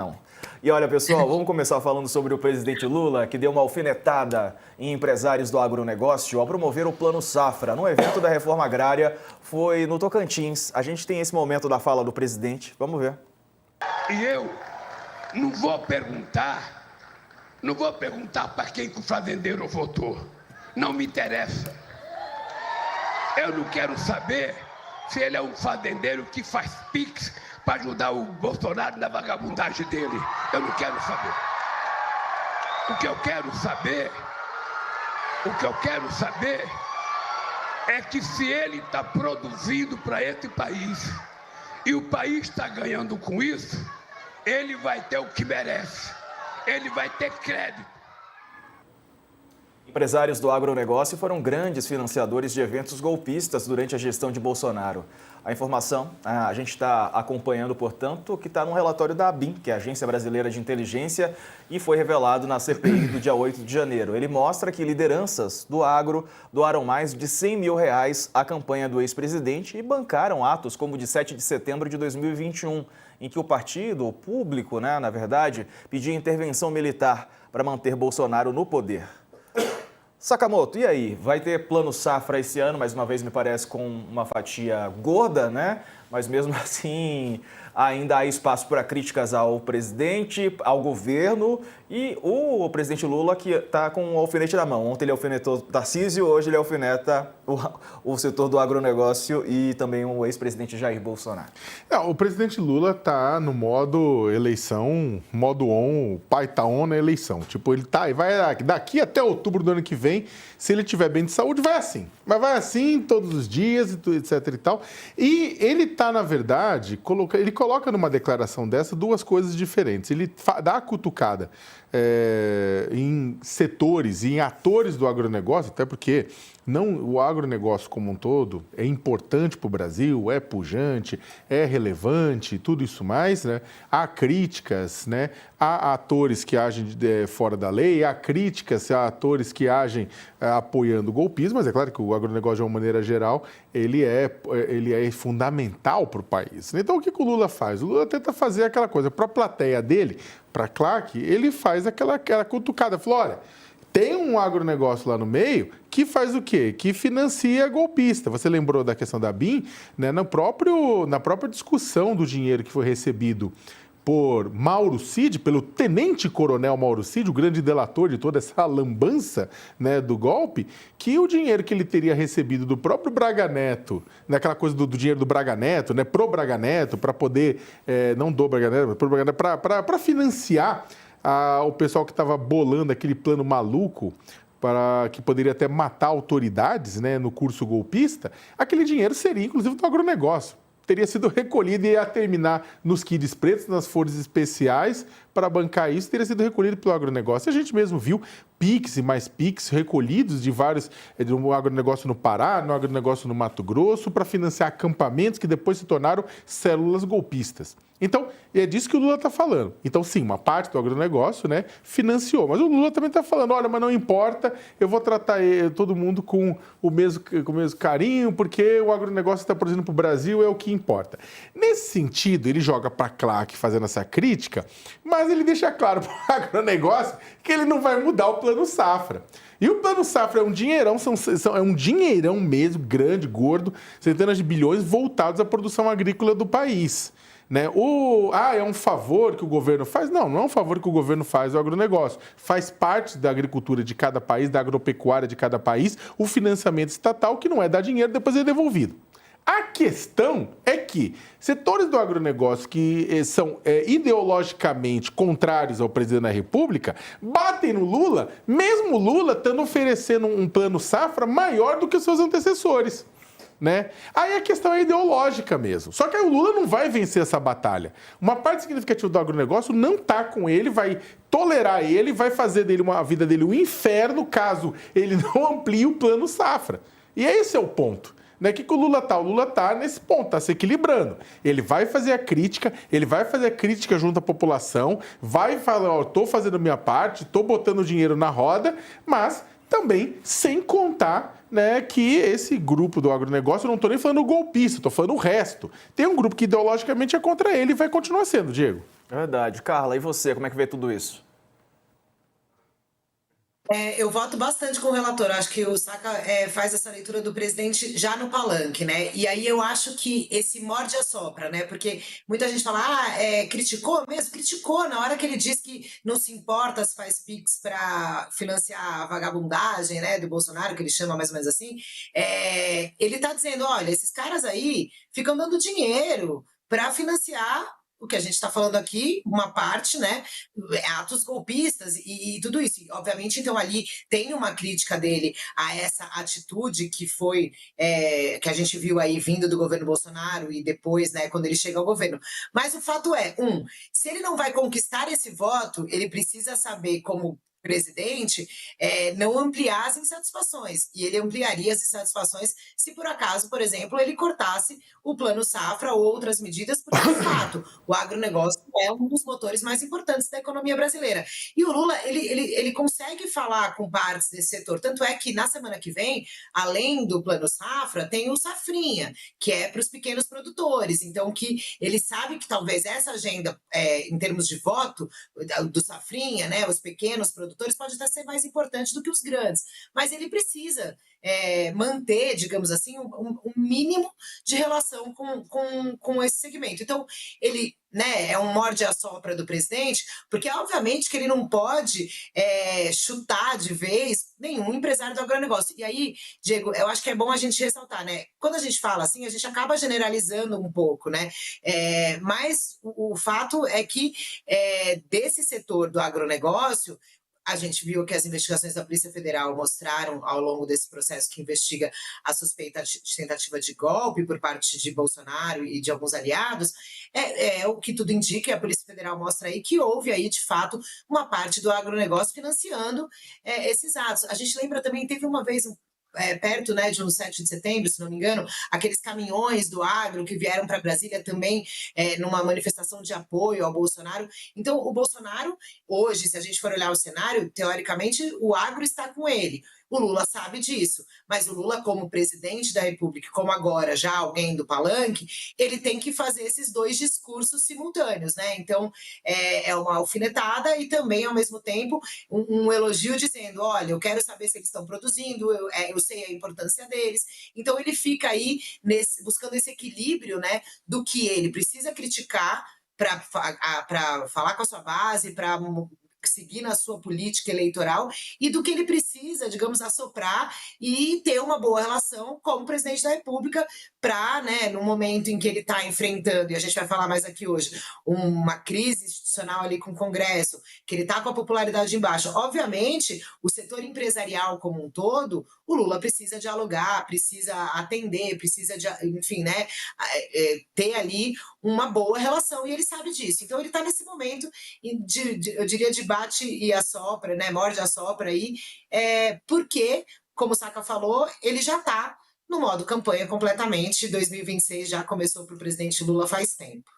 Não. E olha, pessoal, vamos começar falando sobre o presidente Lula, que deu uma alfinetada em empresários do agronegócio ao promover o Plano Safra. No evento da reforma agrária, foi no Tocantins. A gente tem esse momento da fala do presidente. Vamos ver. E eu não vou perguntar para quem que o fazendeiro votou. Não me interessa. Eu não quero saber se ele é um fazendeiro que faz pix para ajudar o Bolsonaro na vagabundagem dele. Eu não quero saber. O que eu quero saber é que se ele está produzindo para esse país e o país está ganhando com isso, ele vai ter o que merece. Ele vai ter crédito. Empresários do agronegócio foram grandes financiadores de eventos golpistas durante a gestão de Bolsonaro. A informação a gente está acompanhando, portanto, que está no relatório da ABIN, que é a Agência Brasileira de Inteligência, e foi revelado na CPI do dia 8 de janeiro. Ele mostra que lideranças do agro doaram mais de R$100 mil à campanha do ex-presidente e bancaram atos como o de 7 de setembro de 2021, em que o partido, o público, na verdade, pedia intervenção militar para manter Bolsonaro no poder. Sakamoto, e aí? Vai ter Plano Safra esse ano, mais uma vez me parece com uma fatia gorda, né? Mas mesmo assim ainda há espaço para críticas ao presidente, ao governo e o presidente Lula que está com o alfinete na mão. Ontem ele alfinetou Tarcísio, hoje ele alfineta o setor do agronegócio e também o ex-presidente Jair Bolsonaro. O presidente Lula está no modo eleição, modo on, o pai está on na eleição. Tipo, ele tá, vai daqui até outubro do ano que vem, se ele tiver bem de saúde, vai assim. Mas vai assim todos os dias, etc e tal. E ele está, na verdade, ele coloca numa declaração dessa duas coisas diferentes. Ele dá a cutucada em setores e em atores do agronegócio, até porque o agronegócio como um todo é importante para o Brasil, é pujante, é relevante, tudo isso mais, né? Há críticas, né? Há atores que agem fora da lei, há críticas a atores que agem apoiando o golpismo, mas é claro que o agronegócio, de uma maneira geral, ele é fundamental para o país. Então, o que o Lula faz? O Lula tenta fazer aquela coisa para a plateia dele, para a Clark, ele faz aquela cutucada, falou, olha, tem um agronegócio lá no meio que faz o quê? Que financia golpista. Você lembrou da questão da BIM? Né? Na própria discussão do dinheiro que foi recebido por Mauro Cid, pelo tenente-coronel Mauro Cid, o grande delator de toda essa lambança, né, do golpe, que o dinheiro que ele teria recebido do próprio Braga Neto, naquela coisa do dinheiro do Braga Neto, né, pro Braga Neto, para poder, não do Braga Neto, mas pro Braga Neto, para financiar o pessoal que estava bolando aquele plano maluco que poderia até matar autoridades, né, no curso golpista, aquele dinheiro seria, inclusive, do agronegócio. Teria sido recolhido e ia terminar nos kids pretos, nas forças especiais, para bancar isso, teria sido recolhido pelo agronegócio. A gente mesmo viu PIX e mais PIX recolhidos de vários, do agronegócio no Pará, no agronegócio no Mato Grosso, para financiar acampamentos que depois se tornaram células golpistas. Então, é disso que o Lula está falando. Então, sim, uma parte do agronegócio, né, financiou. Mas o Lula também está falando, olha, mas não importa, eu vou tratar todo mundo com o mesmo carinho, porque o agronegócio está produzindo para o Brasil, é o que importa. Nesse sentido, ele joga para Clark fazendo essa crítica, mas ele deixa claro para o agronegócio que ele não vai mudar o Plano Safra. E o Plano Safra é um dinheirão, é um dinheirão mesmo, grande, gordo, centenas de bilhões voltados à produção agrícola do país. Né? É um favor que o governo faz? Não é um favor que o governo faz ao agronegócio. Faz parte da agricultura de cada país, da agropecuária de cada país, o financiamento estatal, que não é dar dinheiro, depois é devolvido. A questão é que setores do agronegócio que são ideologicamente contrários ao presidente da República batem no Lula, mesmo o Lula estando oferecendo um plano safra maior do que os seus antecessores. Né? Aí a questão é ideológica mesmo. Só que aí o Lula não vai vencer essa batalha. Uma parte significativa do agronegócio não está com ele, vai tolerar ele, vai fazer a vida dele um inferno caso ele não amplie o plano safra. E esse é o ponto. Né? O que o Lula está? O Lula está nesse ponto, está se equilibrando. Ele vai fazer a crítica, junto à população, vai falar, estou fazendo a minha parte, estou botando dinheiro na roda, mas também sem contar, né, que esse grupo do agronegócio, eu não estou nem falando golpista, estou falando o resto. Tem um grupo que ideologicamente é contra ele e vai continuar sendo, Diego. É verdade. Carla, e você, como é que vê tudo isso? Eu voto bastante com o relator. Acho que o Saka faz essa leitura do presidente já no palanque, né? E aí eu acho que esse morde-a-sopra, né? Porque muita gente fala, criticou mesmo? Criticou na hora que ele diz que não se importa se faz Pix para financiar a vagabundagem, né? Do Bolsonaro, que ele chama mais ou menos assim. Ele está dizendo, olha, esses caras aí ficam dando dinheiro para financiar o que a gente está falando aqui, uma parte, né? Atos golpistas e tudo isso. E, obviamente, então, ali tem uma crítica dele a essa atitude que foi, que a gente viu aí vindo do governo Bolsonaro e depois, né, quando ele chega ao governo. Mas o fato é, se ele não vai conquistar esse voto, ele precisa saber como presidente, não ampliar as insatisfações. E ele ampliaria as insatisfações se, por acaso, por exemplo, ele cortasse o Plano Safra ou outras medidas, porque, de fato, o agronegócio é um dos motores mais importantes da economia brasileira. E o Lula, ele consegue falar com partes desse setor. Tanto é que, na semana que vem, além do Plano Safra, tem o Safrinha, que é para os pequenos produtores. Então, que ele sabe que talvez essa agenda, em termos de voto, do Safrinha, né, os pequenos produtores, pode até ser mais importante do que os grandes. Mas ele precisa manter, digamos assim, um mínimo de relação com esse segmento. Então, ele, né, é um morde-a-sopra do presidente, porque obviamente que ele não pode chutar de vez nenhum empresário do agronegócio. E aí, Diego, eu acho que é bom a gente ressaltar, né? Quando a gente fala assim, a gente acaba generalizando um pouco, né? Mas o fato é que desse setor do agronegócio, a gente viu que as investigações da Polícia Federal mostraram, ao longo desse processo que investiga a suspeita de tentativa de golpe por parte de Bolsonaro e de alguns aliados, o que tudo indica, a Polícia Federal mostra aí que houve aí, de fato, uma parte do agronegócio financiando esses atos. A gente lembra também, teve uma vez perto, né, de um 7 de setembro, se não me engano, aqueles caminhões do agro que vieram para Brasília também numa manifestação de apoio ao Bolsonaro. Então, o Bolsonaro, hoje, se a gente for olhar o cenário, teoricamente, o agro está com ele. O Lula sabe disso, mas o Lula, como presidente da República, como agora já alguém do palanque, ele tem que fazer esses dois discursos simultâneos, né? Então, é uma alfinetada e também, ao mesmo tempo, um elogio dizendo, olha, eu quero saber se eles estão produzindo, eu sei a importância deles. Então, ele fica aí buscando esse equilíbrio, né, do que ele precisa criticar para falar com a sua base, para seguir na sua política eleitoral e do que ele precisa, digamos, assoprar e ter uma boa relação como presidente da República para, né, no momento em que ele está enfrentando, e a gente vai falar mais aqui hoje, uma crise institucional ali com o Congresso, que ele está com a popularidade embaixo. Obviamente, o setor empresarial como um todo, o Lula precisa dialogar, precisa atender, precisa, enfim, né, ter ali uma boa relação, e ele sabe disso. Então, ele está nesse momento, eu diria, de bate e assopra, né, morde e assopra aí, porque, como o Saka falou, ele já está no modo campanha completamente. 2026 já começou para o presidente Lula faz tempo.